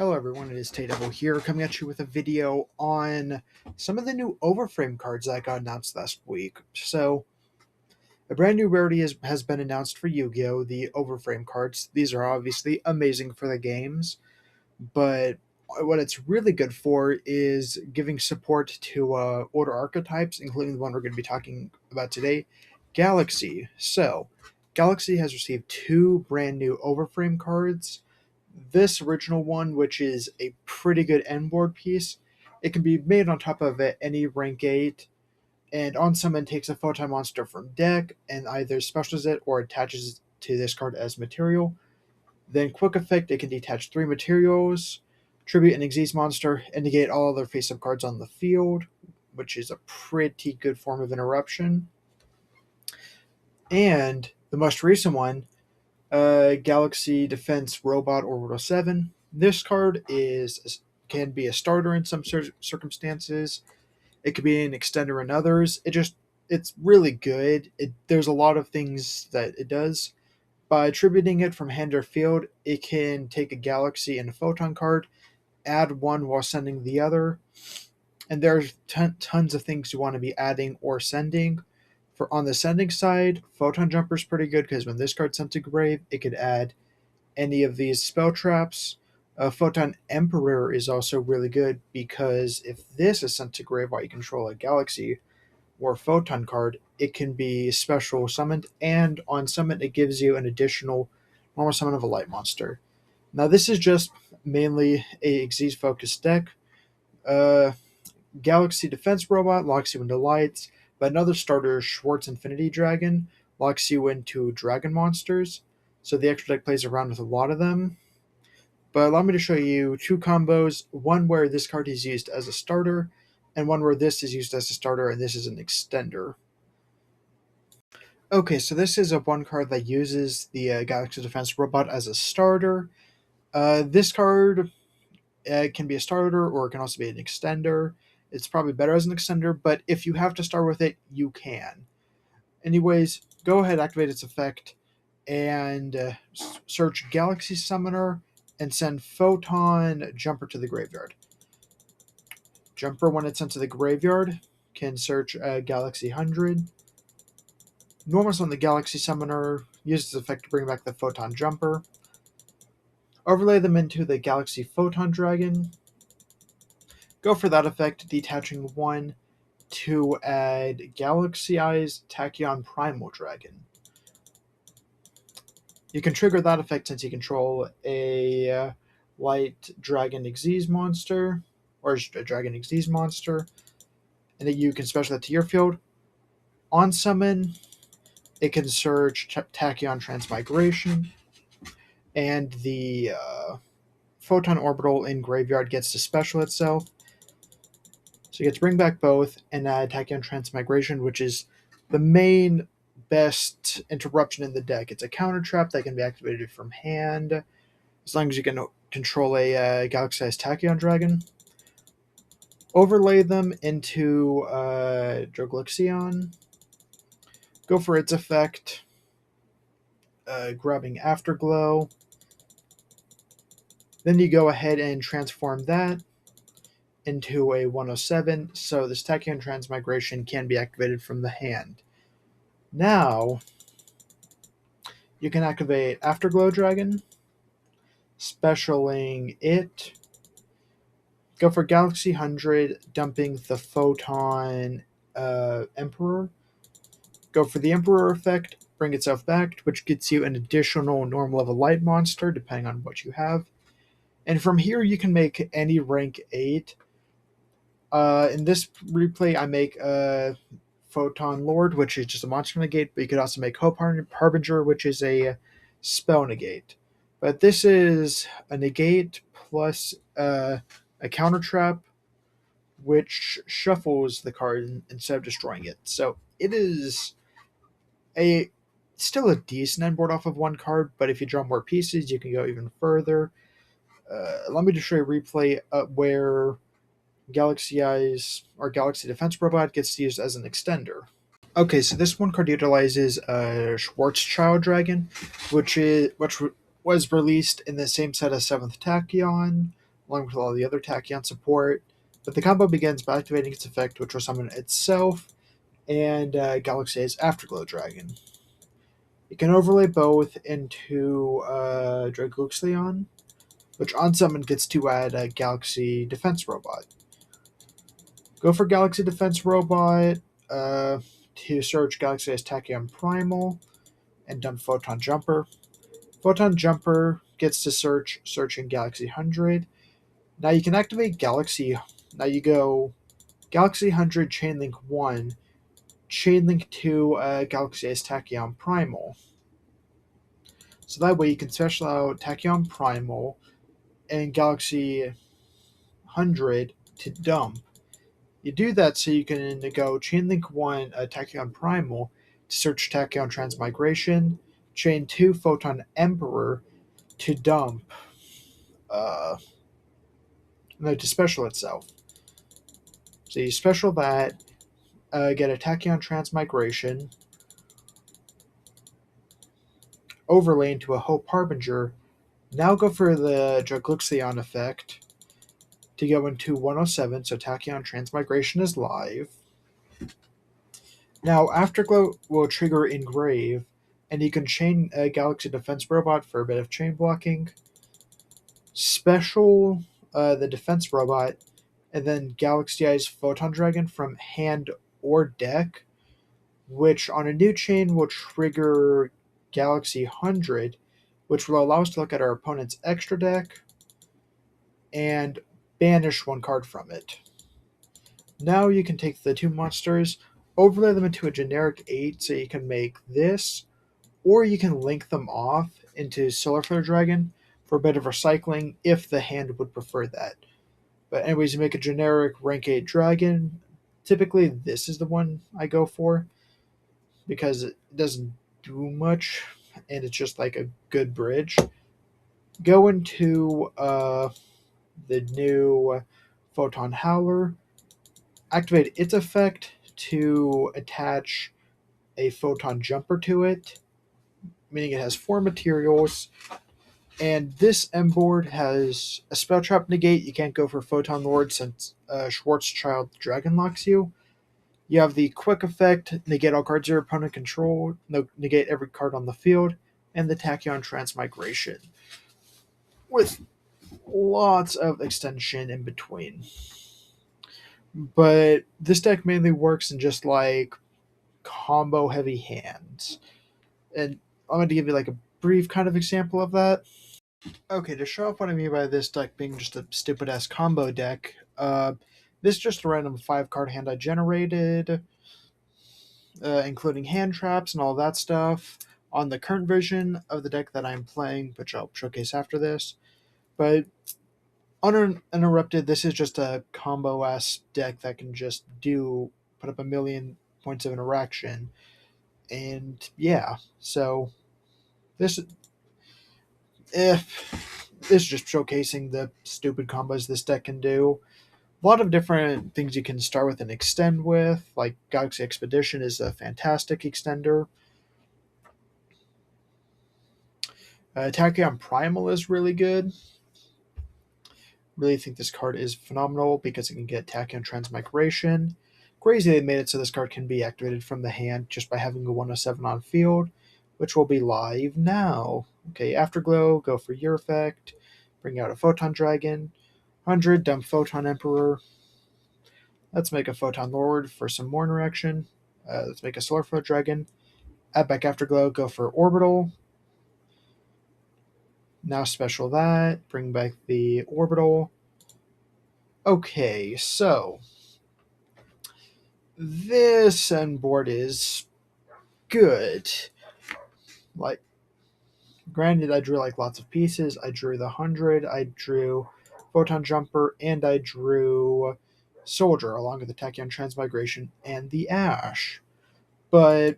Hello everyone, it is Devil here, coming at you with a video on some of the new OverFrame cards that got announced last week. So, a brand new rarity has been announced for Yu-Gi-Oh! The OverFrame cards. These are obviously amazing for the games, but what it's really good for is giving support to older archetypes, including the one we're going to be talking about today, Galaxy. So, Galaxy has received two brand new OverFrame cards. This original one, which is a pretty good end board piece, it can be made on top of any rank 8, and on summon takes a photon monster from deck and either specials it or attaches it to this card as material. Then quick effect, it can detach 3 materials, tribute an Xyz monster, and negate all other face-up cards on the field, which is a pretty good form of interruption. And the most recent one, Galaxy Defense Robot Orbital 7. This card can be a starter in some circumstances. It could be an extender in others. It's really good. There's a lot of things that it does. By attributing it from hand or field, it can take a Galaxy and a Photon card, add one while sending the other, and there's tons of things you want to be adding or sending. For on the sending side, Photon Jumper is pretty good because when this card's sent to grave, it could add any of these spell traps. Photon Emperor is also really good because if this is sent to grave while you control a Galaxy or Photon card, it can be special summoned, and on summon it gives you an additional normal summon of a light monster. Now this is just mainly a Xyz focused deck. Galaxy Defense Robot locks you into lights, but another starter, Schwartz Infinity Dragon, locks you into dragon monsters. So the extra deck plays around with a lot of them. But allow me to show you two combos, one where this card is used as a starter, and one where this is used as a starter and this is an extender. Okay, so this is a one card that uses the Galaxy Defense Robot as a starter. This card can be a starter or it can also be an extender. It's probably better as an extender, but if you have to start with it, you can. Anyways, go ahead, activate its effect, and search Galaxy Summoner and send Photon Jumper to the graveyard. Jumper, when it's sent to the graveyard, can search Galaxy 100. Normal summon the Galaxy Summoner, uses this effect to bring back the Photon Jumper. Overlay them into the Galaxy Photon Dragon. Go for that effect, detaching 1 to add Galaxy Eyes Tachyon Primal Dragon. You can trigger that effect since you control a Light Dragon Xyz monster, or a Dragon Xyz monster, and then you can special that to your field. On summon, it can search Tachyon Transmigration, and the Photon Orbital in graveyard gets to special itself. So you get to bring back both and add Tachyon Transmigration, which is the main best interruption in the deck. It's a counter trap that can be activated from hand, as long as you can control a Galaxy-sized Tachyon Dragon. Overlay them into Drogluxion. Go for its effect, grabbing Afterglow. Then you go ahead and transform that into a 107, so this Tachyon Transmigration can be activated from the hand. Now, you can activate Afterglow Dragon, specialing it, go for Galaxy 100, dumping the Photon Emperor, go for the Emperor effect, bring itself back, which gets you an additional normal level light monster, depending on what you have. And from here, you can make any rank 8. In this replay, I make Photon Lord, which is just a monster negate, but you could also make Hope Harbinger, which is a spell negate. But this is a negate plus a counter trap, which shuffles the card instead of destroying it. So it is still a decent end board off of one card, but if you draw more pieces, you can go even further. Allow me to show you a replay where Galaxy Eyes or Galaxy Defense Robot gets used as an extender. Okay, so this one card utilizes Schwarzschild Dragon, which was released in the same set as 7th Tachyon, along with all the other Tachyon support. But the combo begins by activating its effect, which will summon itself and Galaxy's Afterglow Dragon. You can overlay both into Dragoxleon, which on summon gets to add a Galaxy Defense Robot. Go for Galaxy Defense Robot to search Galaxy's Tachyon Primal and dump Photon Jumper. Photon Jumper gets to searching Galaxy 100. Now you can activate Galaxy. Now you go Galaxy 100 Chainlink 1, Chainlink to Galaxy Ace Tachyon Primal. So that way you can special out Tachyon Primal and Galaxy 100 to dump. You do that so you can go Chainlink 1 Tachyon Primal to search Tachyon Transmigration, Chain 2 Photon Emperor to dump. No, to special itself. So you special that, get a Tachyon Transmigration, overlay into a Hope Harbinger. Now go for the Dragoxleon effect to go into 107, so Tachyon Transmigration is live. Now Afterglow will trigger Engrave, and you can chain a Galaxy Defense Robot for a bit of chain blocking. Special the Defense Robot, and then Galaxy Eyes Photon Dragon from hand or deck, which on a new chain will trigger Galaxy 100, which will allow us to look at our opponent's extra deck and banish one card from it. Now you can take the two monsters, overlay them into a generic 8 so you can make this, or you can link them off into Solar Flare Dragon for a bit of recycling if the hand would prefer that. But anyways, you make a generic rank 8 dragon. Typically this is the one I go for because it doesn't do much and it's just like a good bridge. Go into the new Photon Howler, activate its effect to attach a Photon Jumper to it, meaning it has 4 materials. And this M board has a Spell Trap negate. You can't go for Photon Lord since Schwarzschild Dragon locks you. You have the quick effect, negate all cards your opponent control, negate every card on the field, and the Tachyon Transmigration, with lots of extension in between. But this deck mainly works in just like combo heavy hands. And I'm going to give you like a brief kind of example of that. Okay, to show off what I mean by this deck being just a stupid ass combo deck, this is just a random 5-card hand I generated, including hand traps and all that stuff, on the current version of the deck that I'm playing, which I'll showcase after this. But uninterrupted, this is just a combo ass deck that can just put up a million points of interaction. And yeah, so this is just showcasing the stupid combos this deck can do. A lot of different things you can start with and extend with, like Galaxy Expedition is a fantastic extender. Tachyon Primal is really good. Really think this card is phenomenal because it can get Tachyon Transmigration. Crazy they made it so this card can be activated from the hand just by having a 107 on field, which will be live now. Okay, Afterglow, go for your effect, bring out a Photon Dragon, 100, dump Photon Emperor. Let's make a Photon Lord for some more interaction. Let's make a Solar Flare Dragon. Add back Afterglow, go for Orbital. Now special that, bring back the Orbital. Okay, so this end board is good. Like, granted, I drew like lots of pieces. I drew the 100, I drew Photon Jumper, and I drew Soldier along with the Tachyon Transmigration and the Ash. But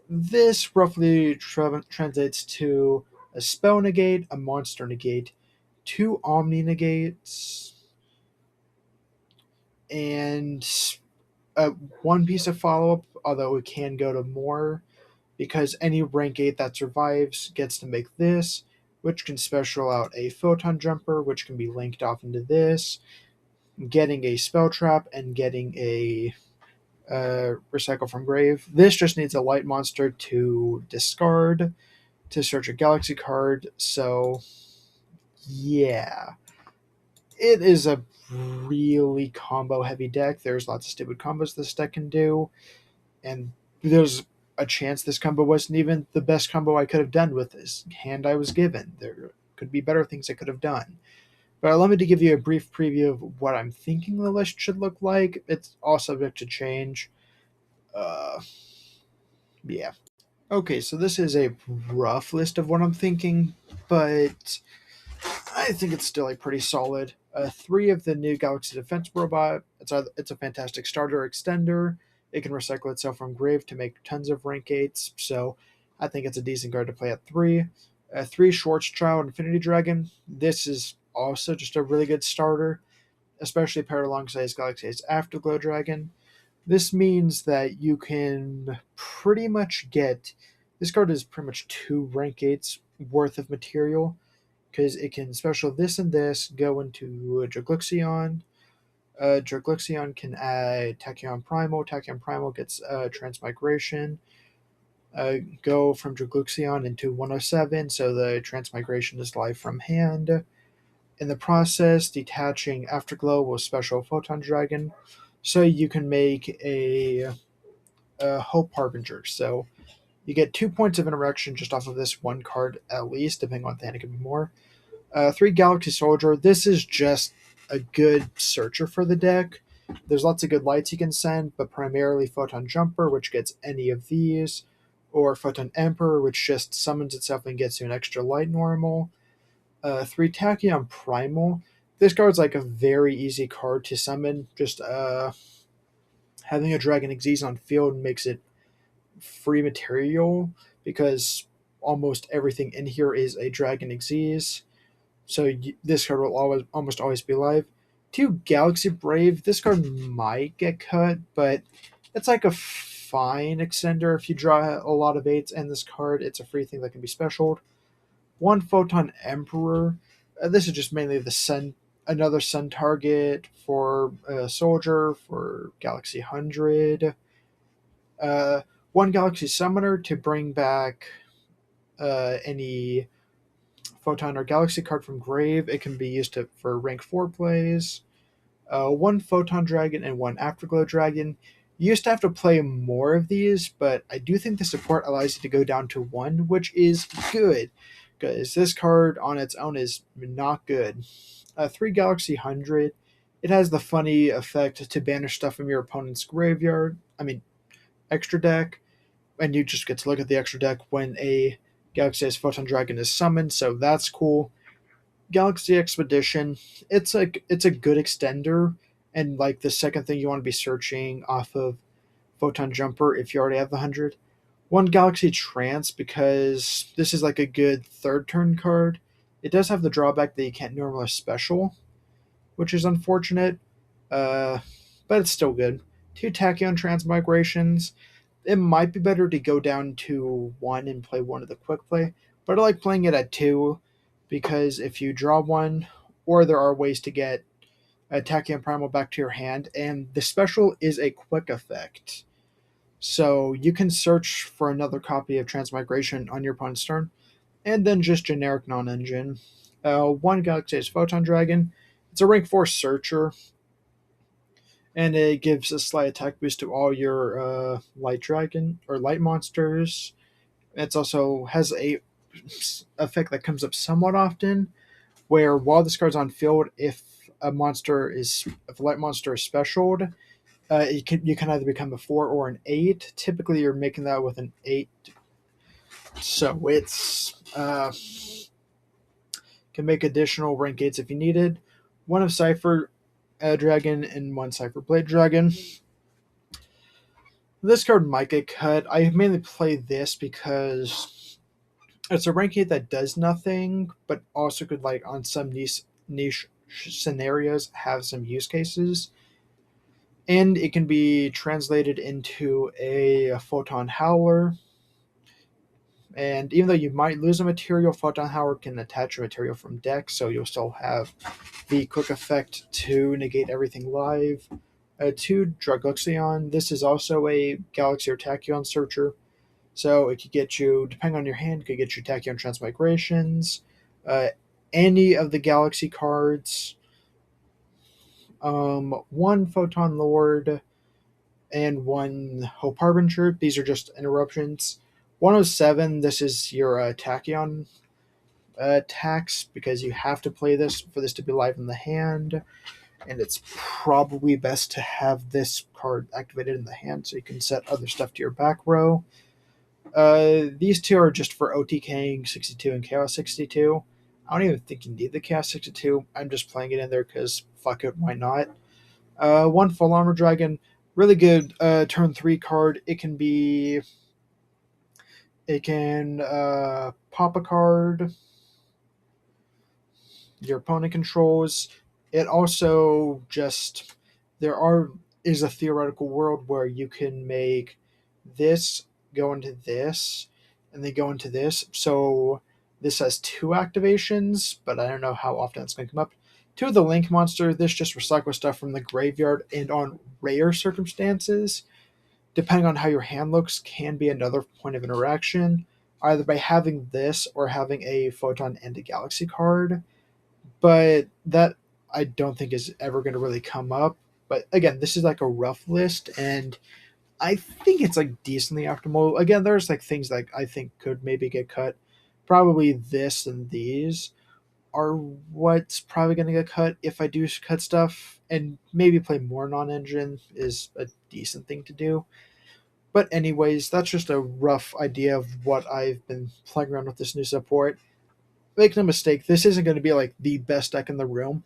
this roughly translates to a spell negate, a monster negate, 2 Omni negates, and 1 piece of follow-up, although it can go to more, because any rank 8 that survives gets to make this, which can special out a photon jumper, which can be linked off into this, getting a spell trap, and getting a recycle from grave. This just needs a light monster to discard to search a galaxy card. So yeah, it is a really combo heavy deck. There's lots of stupid combos this deck can do, and there's a chance this combo wasn't even the best combo I could have done with this hand I was given. There could be better things I could have done. But allow me to give you a brief preview of what I'm thinking the list should look like. It's all subject to change. Uh, yeah. Okay, so this is a rough list of what I'm thinking, but I think it's still a pretty solid. Three of the new Galaxy Defense robot. It's a fantastic starter extender. It can recycle itself from grave to make tons of rank 8s, so I think it's a decent card to play at 3. 3 Schwarzschild Infinity Dragon. This is also just a really good starter, especially paired alongside Galaxy Ace Afterglow Dragon. This means that you can pretty much get. This card is pretty much 2 rank 8s worth of material because it can special this and this, go into Jagluxion. Jagluxion can add Tachyon Primal. Tachyon Primal gets Transmigration. Go from Jagluxion into 107, so the Transmigration is live from hand. In the process, detaching Afterglow will special Photon Dragon, so you can make a Hope Harbinger. So you get 2 points of interaction just off of this one card at least, depending on the hand, it could be more. 3 Galaxy Soldier. This is just a good searcher for the deck. There's lots of good lights you can send, but primarily Photon Jumper, which gets any of these, or Photon Emperor, which just summons itself and gets you an extra light normal. 3 Tachyon Primal. This card's like a very easy card to summon. Just having a Dragon Xyz on field makes it free material because almost everything in here is a Dragon Xyz. So this card will almost always be live. 2 Galaxy Brave. This card might get cut, but it's like a fine extender if you draw a lot of 8s. And this card, it's a free thing that can be specialed. 1 Photon Emperor. This is just mainly the sun, another sun target for a soldier for Galaxy 100. 1 Galaxy Summoner to bring back any Photon or Galaxy card from grave. It can be used for rank 4 plays. 1 Photon Dragon and 1 Afterglow Dragon. You used to have to play more of these, but I do think the support allows you to go down to 1, which is good, because this card on its own is not good. 3 Galaxy 100. It has the funny effect to banish stuff from your opponent's graveyard. Extra deck, and you just get to look at the extra deck when a Galaxy Ace Photon Dragon is summoned, so that's cool. Galaxy Expedition, it's a good extender, and like the second thing you want to be searching off of Photon Jumper if you already have the 100. 1 Galaxy Trance, because this is like a good third turn card. It does have the drawback that you can't normally special, which is unfortunate, but it's still good. 2 Tachyon Transmigrations. It might be better to go down to 1 and play one of the quick play, but I like playing it at 2 because if you draw 1, or there are ways to get a Tachyon Primal back to your hand, and the special is a quick effect. So you can search for another copy of Transmigration on your opponent's turn, and then just generic non-engine. 1 Galaxy Ace Photon Dragon. It's a rank 4 searcher, and it gives a slight attack boost to all your light dragon or light monsters. It also has a effect that comes up somewhat often, where while this card's on field, if a light monster is specialed, you can either become a 4 or an 8. Typically, you're making that with an 8, so it's can make additional rank 8s if you needed. 1 of Cypher Dragon and 1 Cypher Blade Dragon. This card might get cut. I mainly play this because it's a rank 8 that does nothing, but also could, like, on some niche scenarios, have some use cases. And it can be translated into a Photon Howler. And even though you might lose a material, Photon Howard can attach a material from deck, so you'll still have the quick effect to negate everything live. 2, Dragoxion. This is also a Galaxy or Tachyon searcher, so it could get you, depending on your hand, it could get you Tachyon Transmigrations, uh, any of the Galaxy cards, 1 Photon Lord, and 1 Hope Harbinger. These are just interruptions. 107, this is your Tachyon tax, because you have to play this for this to be live in the hand, and it's probably best to have this card activated in the hand so you can set other stuff to your back row. These 2 are just for OTKing 62 and Chaos 62. I don't even think you need the Chaos 62. I'm just playing it in there because fuck it, why not? 1 Full Armor Dragon, really good turn 3 card. It can pop a card your opponent controls. It also just is a theoretical world where you can make this go into this and then go into this. So this has 2 activations, but I don't know how often it's going to come up. 2 of the Link monster. This just recycles stuff from the graveyard, and on rare circumstances, depending on how your hand looks, can be another point of interaction, either by having this or having a Photon and a Galaxy card. But that I don't think is ever going to really come up. But again, this is like a rough list, and I think it's like decently optimal. Again, there's like things that I think could maybe get cut. Probably this and these are what's probably going to get cut if I do cut stuff, and maybe play more non-engine is a decent thing to do. But anyways, that's just a rough idea of what I've been playing around with this new support. Make no mistake, this isn't going to be like the best deck in the room,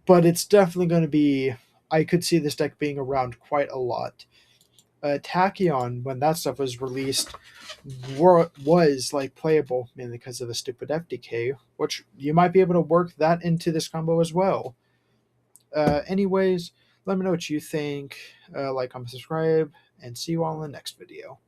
but it's definitely going to be. I could see this deck being around quite a lot. Tachyon, when that stuff was released, was like playable mainly because of the stupid FDK, which you might be able to work that into this combo as well. Anyways, let me know what you think. Like, comment, subscribe, and see you all in the next video.